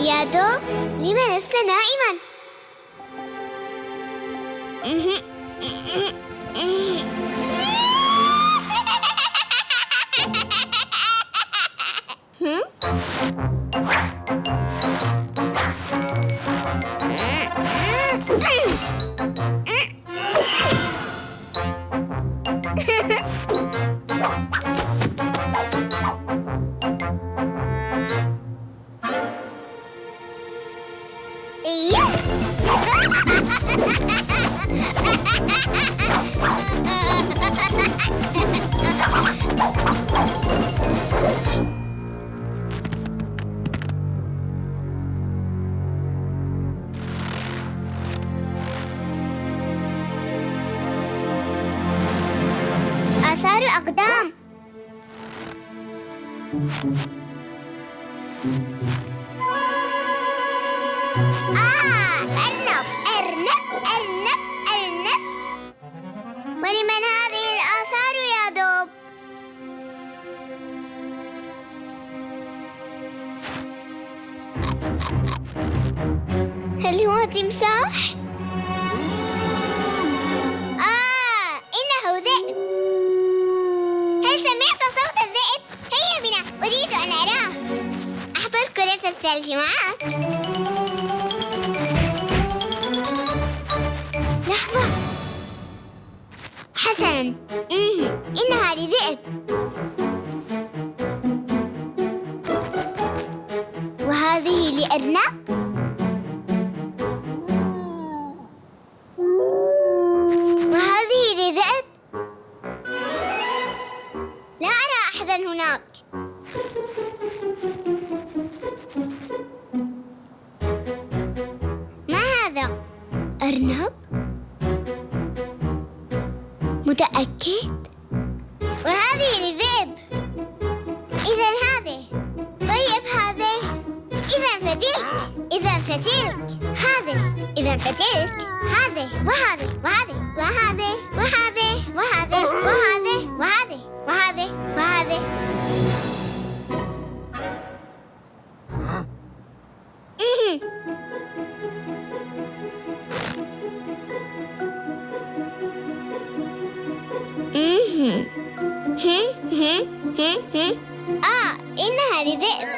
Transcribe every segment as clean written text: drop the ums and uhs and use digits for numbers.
يا دوب، لم لست نائما؟ آثار أقدام. أرنب أرنب أرنب أرنب. ولمن هذه الآثار يا دوب؟ هل هو تمساح؟ إنه ذئب. هل سمعت صوت الذئب؟ هيا بنا، أريد أن أراه. أحضر كرة الثلج معك. لحظة. حسناً، إنها لذئب. وهذه لأرنب. وهذه لذئب. لا أرى أحداً هناك. ما هذا؟ أرنب؟ متأكد؟ وهذه لذئب. إذن هذه. طيب هذه. إذن فتيك. إذن فتيك. هذه. إذن فتيك. هذه وهذه وهذه وهذه وهذه وهذه وهذه وهذه وهذه وهذه. إنها لذئب.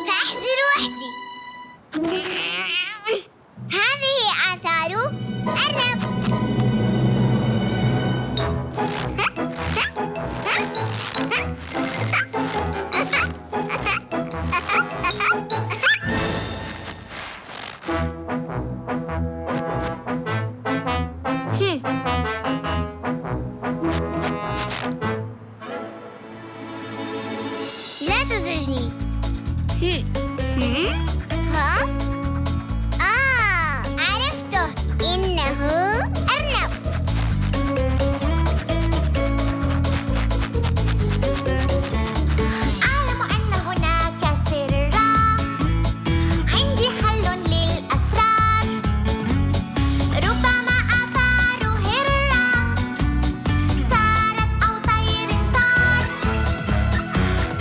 سأحذر وحدي. هذه آثار أرنب. لا تزعجني. عرفته. إنه أرنب. أعلم أن هناك سرا، عندي حل للأسرار. ربما آثار هرة سارت أو طير طار.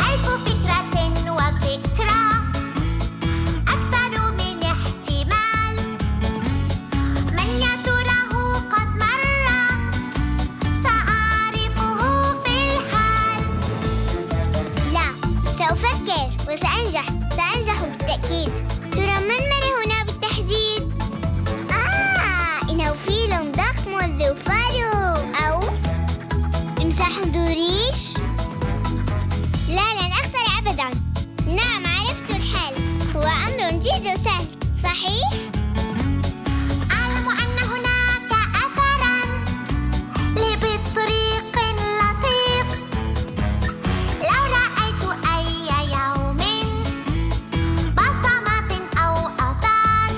ألف فكرة وفكرة، أكثر من احتمال. من يا ترى صحيح؟ أعلم أن هناك أثراً لبطريق لطيف لو رأيت أي يوم بصمات أو آثار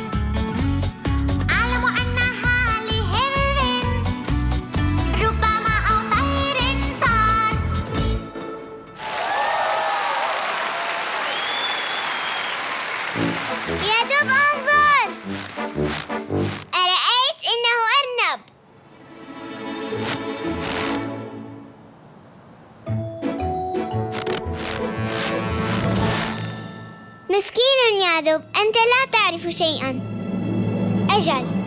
أعلم أنها لهر ربما أو طير طار. يا دب انظر، أرأيت إنه أرنب. مسكين يا دب، أنت لا تعرف شيئا. أجل،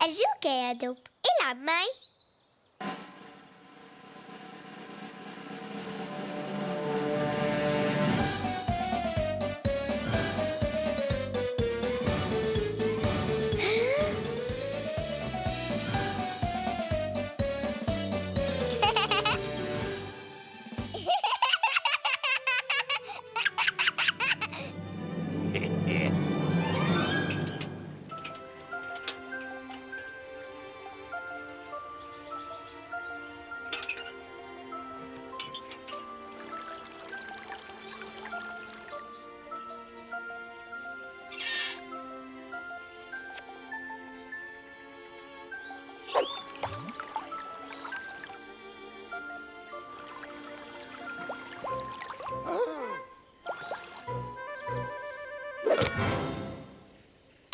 أرجوك يا دب، العب معي.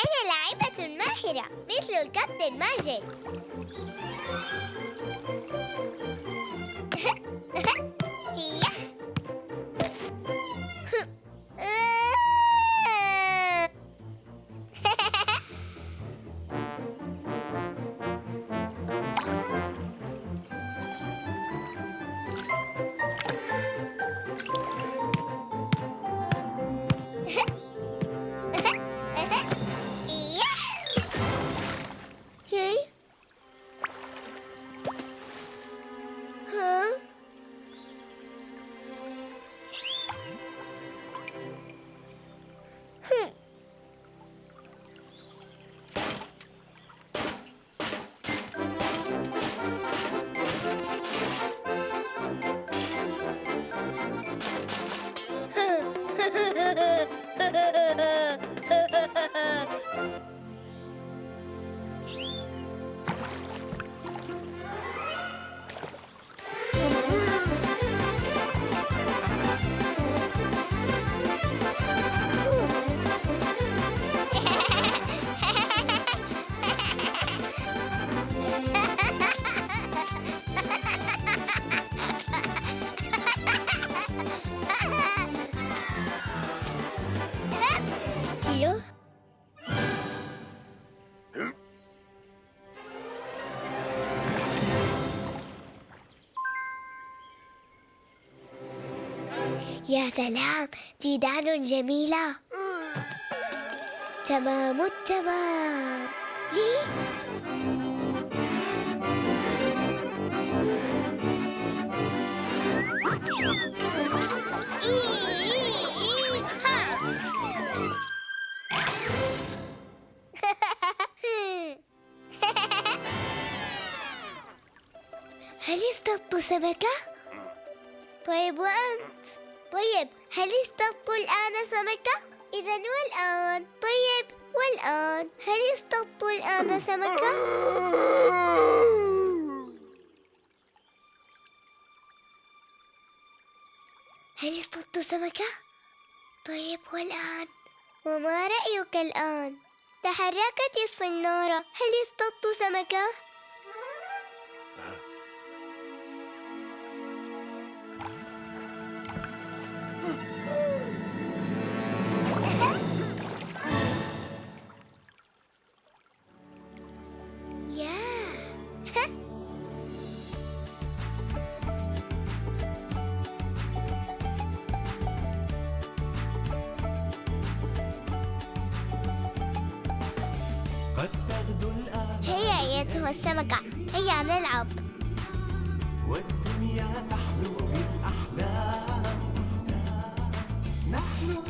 أنا لاعبة ماهرة مثل الكابتن ماجد. هي يا سلام، تيدان جميلة. تمام التمام. سمكة؟ طيب وأنت؟ طيب هل اصطدت الآن سمكة؟ إذا والآن؟ طيب والآن هل اصطدت الآن سمكة؟ هل اصطدت سمكة؟ طيب والآن؟ وما رأيك الآن؟ تحركت الصنارة، هل اصطدت سمكة؟ هيا أيتها السمكة، هيا نلعب. والدنيا تحلو بالأحلام.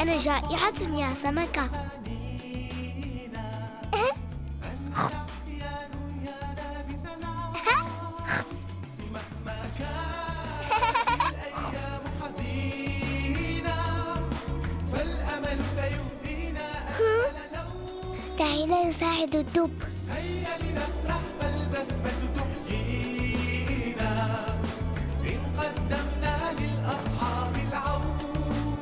أنا جائعة يا سمكة. الأيام حزينة فالأمل سيهدينا. دعينا نساعد الدب. هيا لنفرح فالبسمة تحيينا. إن قدمنا للأصحاب العون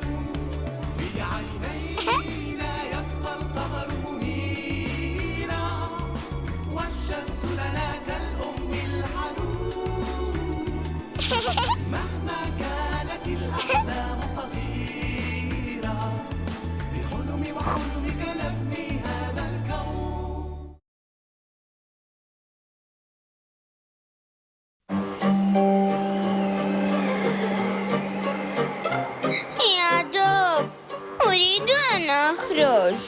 في عينينا يبقى القمر منيرا. والشمس لنا كالأم الحنون. مهما كانت الأحلام صغيرة بحلمي وحلمك نبني هذا الكون. يا دب، أريد أن أخرج.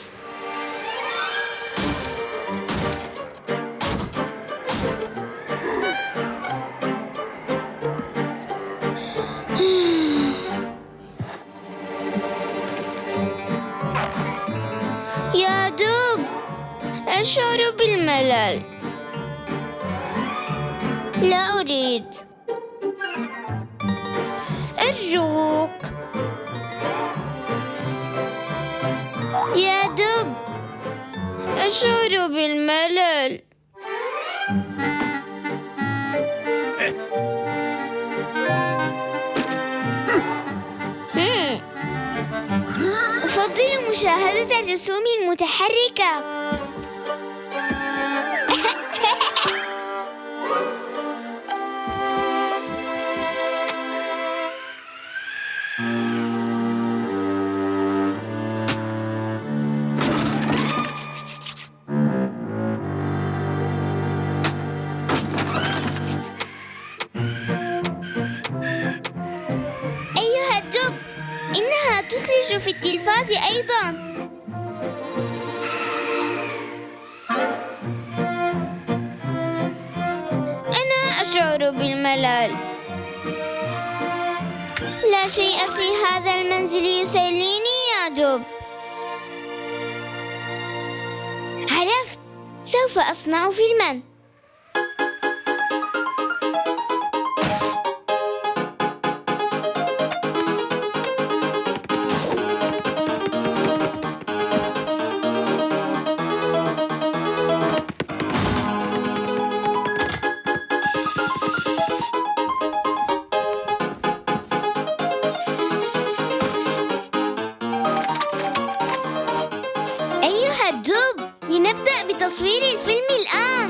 يا دب، أشعر بالملل. لا أريد. أرجوك يا دب، أشعر بالملل. أفضل مشاهدة الرسوم المتحركة. أيها الدب، إنها تثلج في التلفاز أيضا. أنا أشعر بالملل. لا شيء في هذا المنزل يسليني يا دب. عرفت، سوف أصنع فيلما. أيها الدب، لنبدأ بتصوير الفيلم الآن.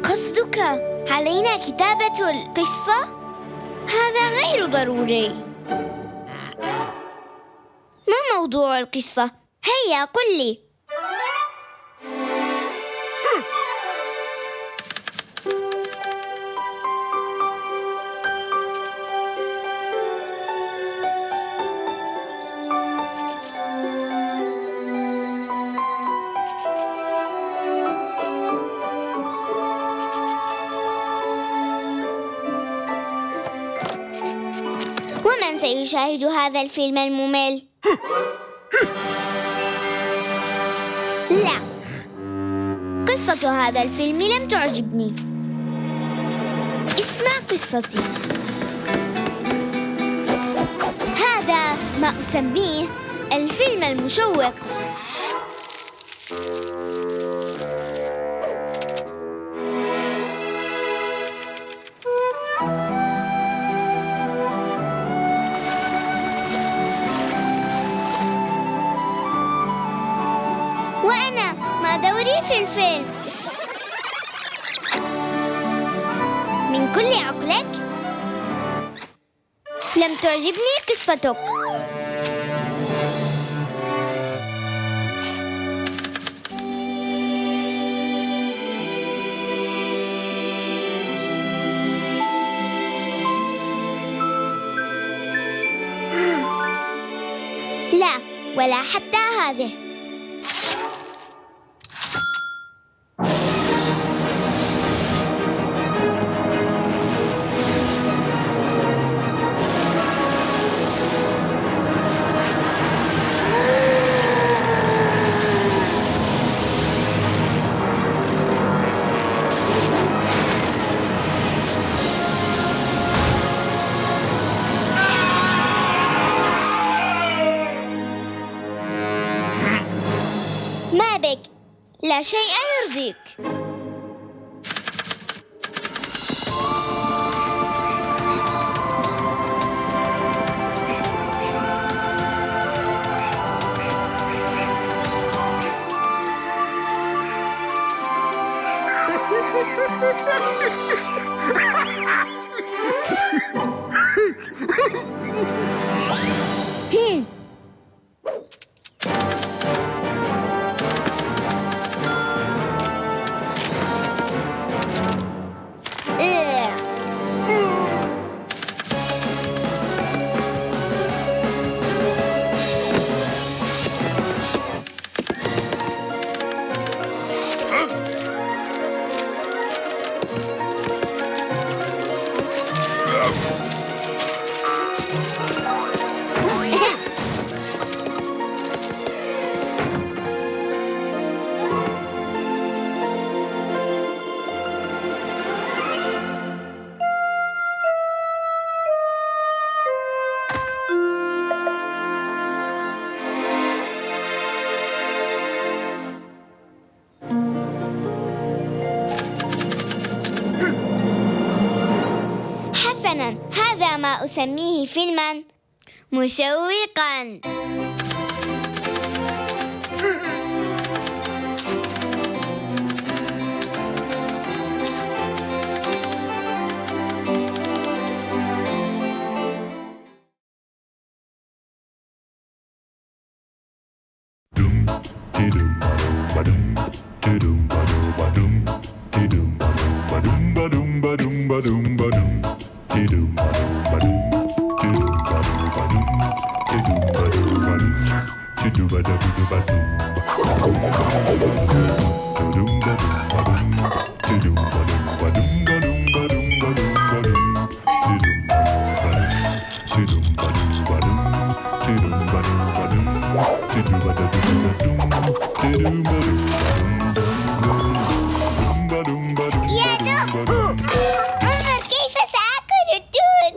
قصدك علينا كتابة القصة؟ هذا غير ضروري. ما موضوع القصة؟ هيا قل لي. ومن سيشاهد هذا الفيلم الممل؟ لا، قصة هذا الفيلم لم تعجبني. اسمع قصتي. هذا ما أسميه الفيلم المشوق. وأنا ما دوري في الفيلم؟ من كل عقلك لم تعجبني قصتك. لا، ولا حتى هذه. ما بك؟ لا شيء يرضيك. حسناً، هذا ما أسميه فيلماً مشوقاً. يا دب، انظر كيف سآكل الدود.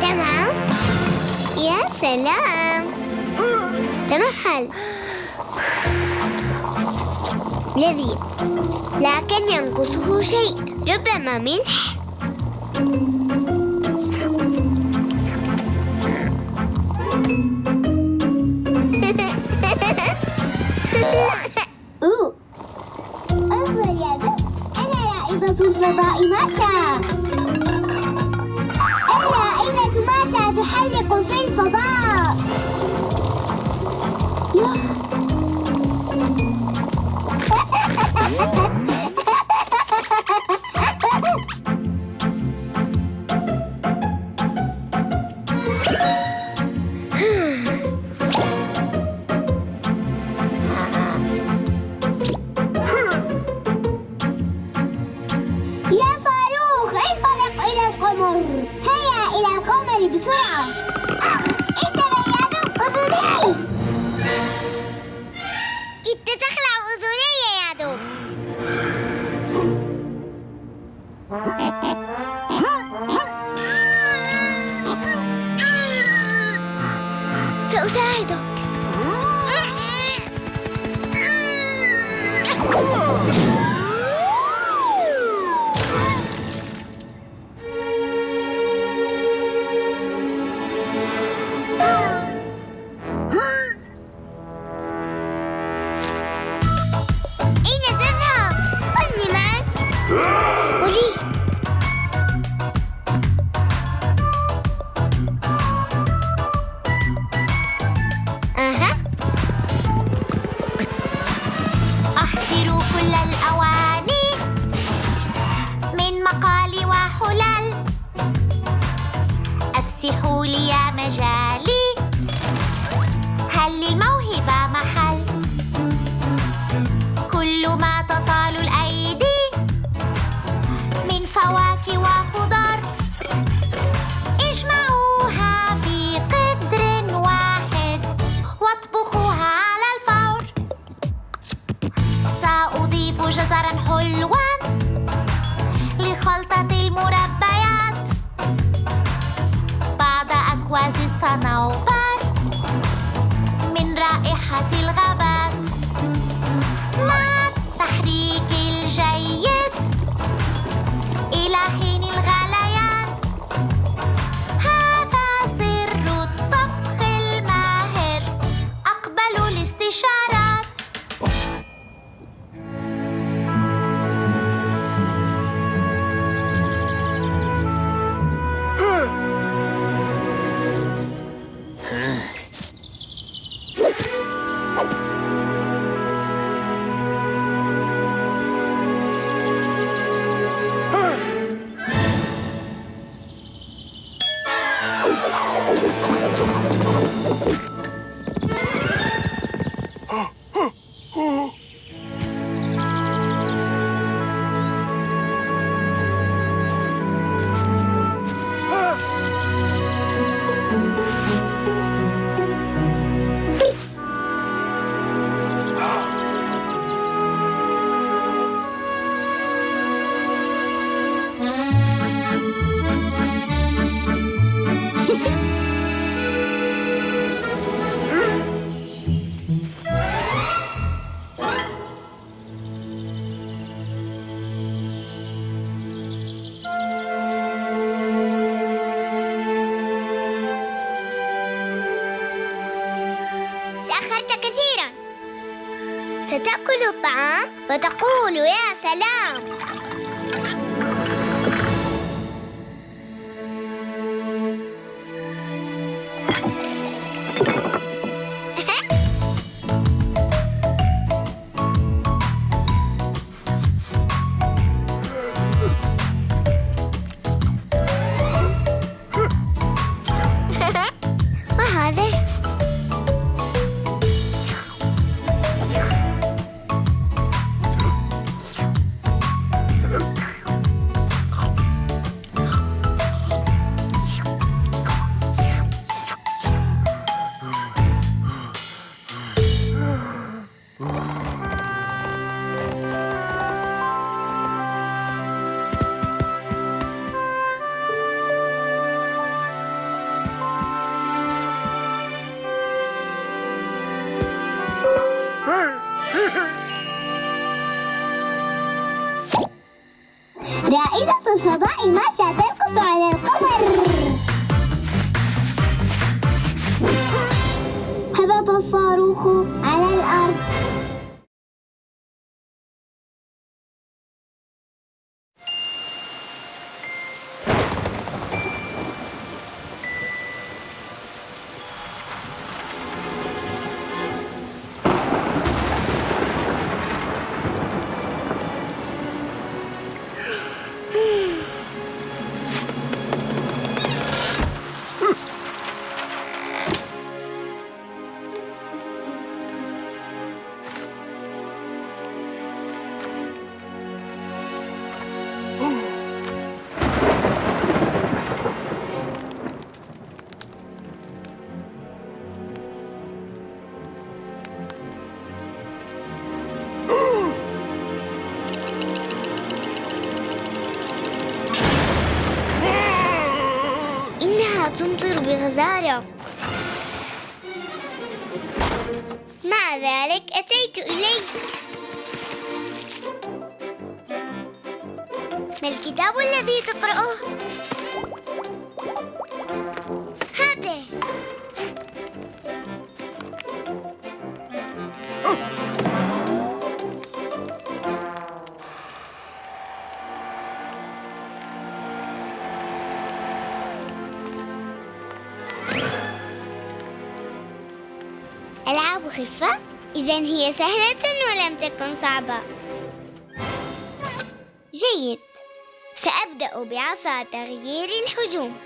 تمام. يا سلام. تمهل. لذيذ، لكن ينقصه شيء، ربما ملح. انظر يا دب، أنا رائدة الفضاء ماشا. الرائدة ماشا تحلق في الفضاء. يا صاروخ، انطلق إلى القمر. هيا إلى القمر بسرعة. سأساعدك. أين تذهب؟ خذني معك. ولي أحضروا كل الأواني من مقال وحلل، أفسحوا لي مجالي، هل للموهبة محل؟ كل ما تطال الأيدي من فواكه وخضار، اجمعوها في قدر واحد واطبخوها على الفور. سأضيف جزرا حلوا لخلطة المربيات، بعض أكواز الصنوبر من رائحة الغابات، مع التحريك الجيد إلى حين الغليان. هذا سر الطبخ الماهر، أقبل الاستشارات. تأخرت كثيرا. ستأكل الطعام وتقول يا سلام. ما هذا؟ رائدة الفضاء ماشا ترقص على القمر. هبط الصاروخ على الأرض. تمطر بغزارة. ومع ذلك أتيت إليك. ما الكتاب الذي تقرأه؟ هذا. ألعاب خفة؟ إذن هي سهلة ولم تكن صعبة. جيد، سأبدأ بعصا تغيير الحجوم.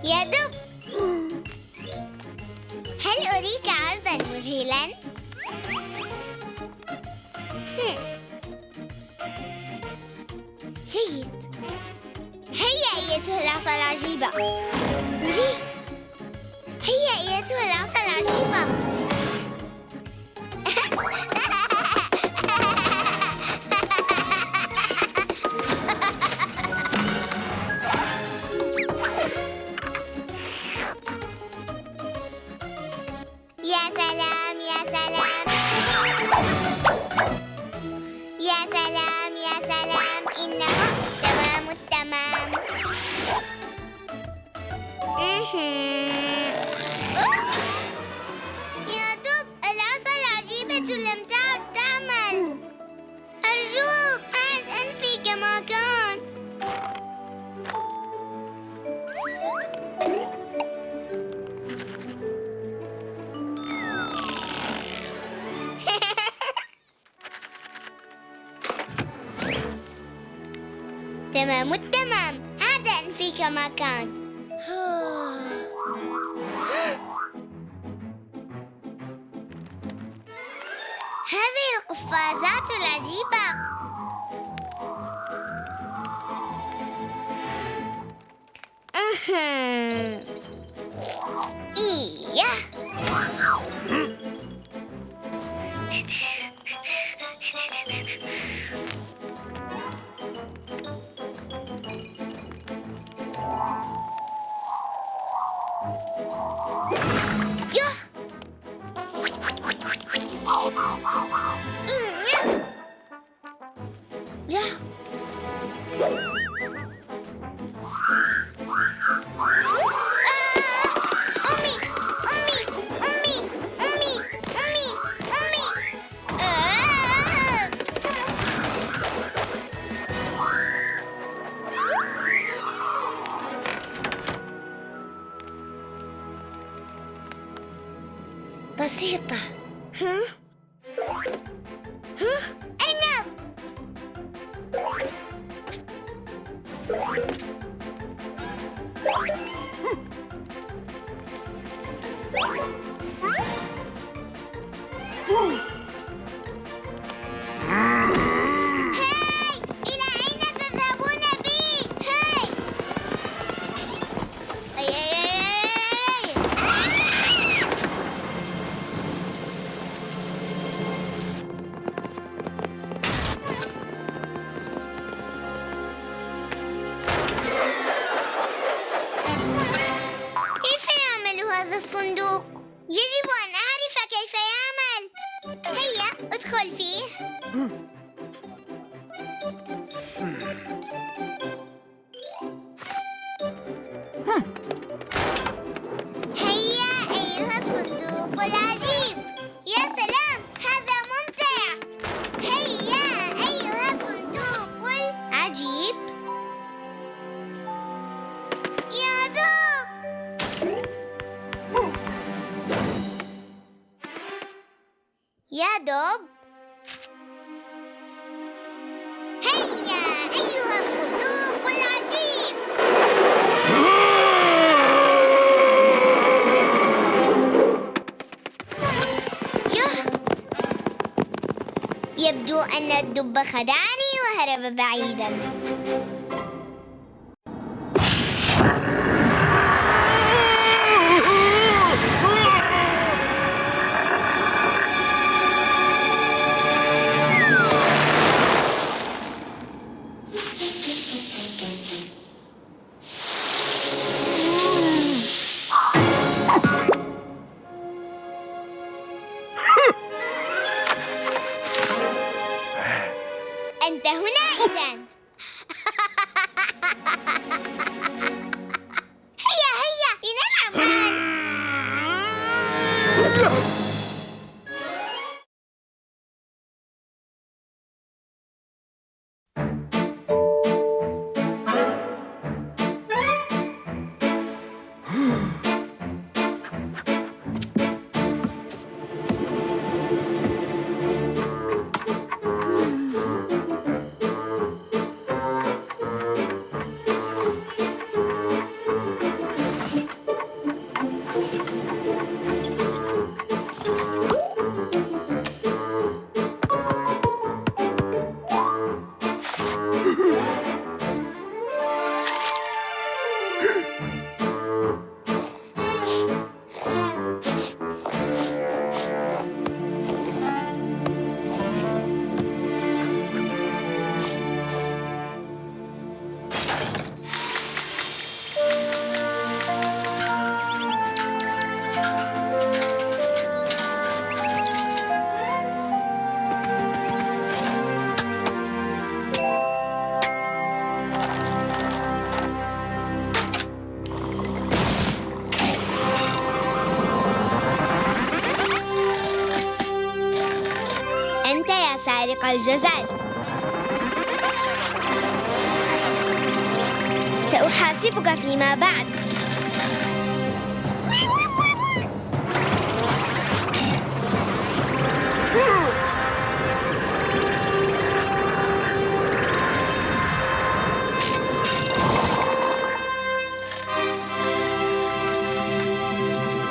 يا دب، هل أريك عرضاً مذهلاً؟ جيد، هيا أيتها العصا العجيبة. هيا أيتها العصا العجيبة. يا سلام يا سلام يا سلام يا سلام، إنه تمام التمام. يا دب، العصا العجيبة لم تعد تعمل. أرجوك أعد أنفي كما كان. تمام التمام، عاد أنفي كما كان. هذه القفازات العجيبة. إيه. بسيطة. أرنب. إلى أين تذهبون بي؟ كيف يعمل هذا الصندوق؟ يجب أن أعرف كيف يعمل. هيا ادخل فيه. هيا أيها الصندوق العجيب. يا سلام، هذا ممتع. هيا أيها الصندوق العجيب. يا دب، يا دب، هيا أيها الصندوق العجيب. يبدو أن الدب خدعني وهرب بعيدا. خالق الجزر. سأحاسبك فيما بعد.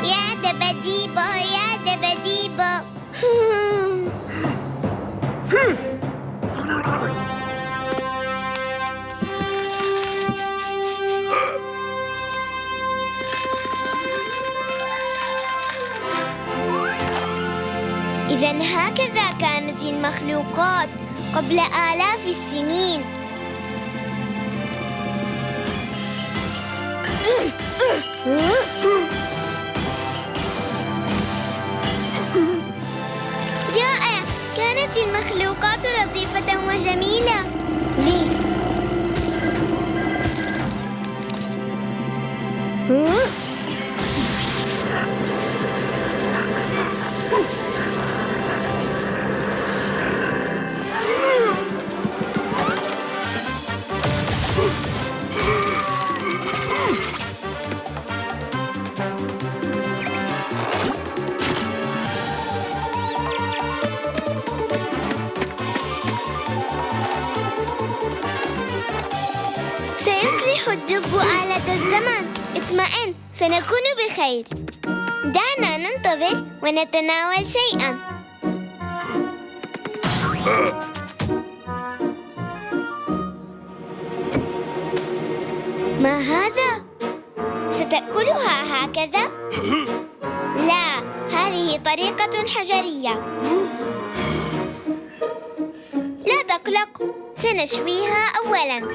يا دبديبو يا دبديبو. إذن هكذا كانت المخلوقات قبل آلاف السنين. رائع! كانت المخلوقات لطيفة وجميلة. ليه؟ سيصلح الدب آلة الزمن. اطمئن، سنكون بخير. دعنا ننتظر ونتناول شيئا. ما هذا؟ ستأكلها هكذا؟ لا، هذه طريقة حجرية. لا تقلق، سنشويها أولاً.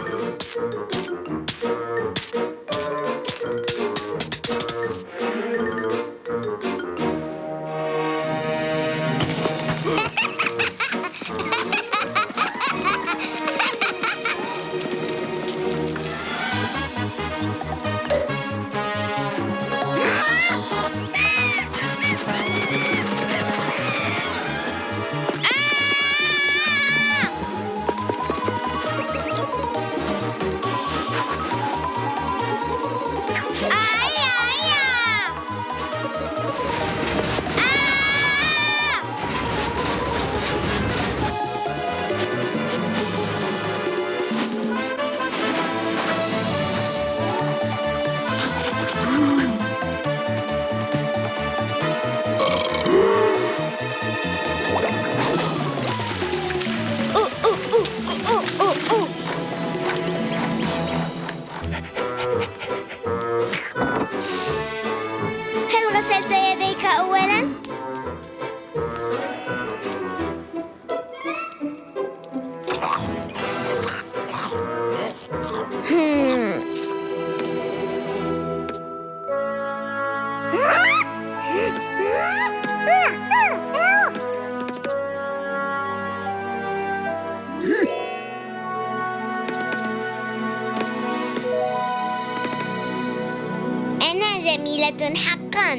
جميلة حقا.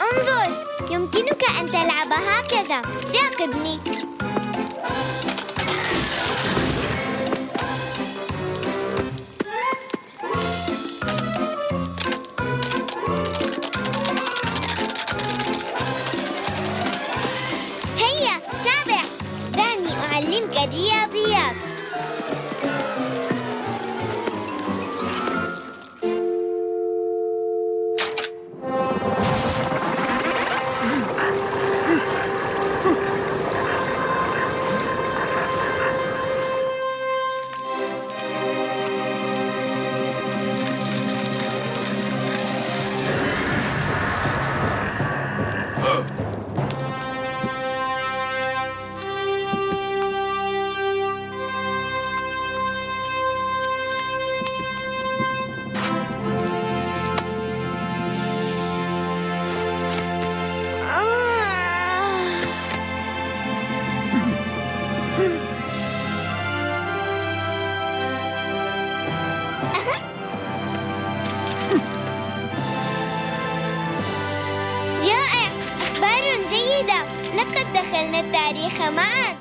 انظر، يمكنك أن تلعب هكذا. راقبني. هيا تابع، دعني أعلمك الرياضيات. رائع، أخبار جيدة. دخلنا التاريخ معا.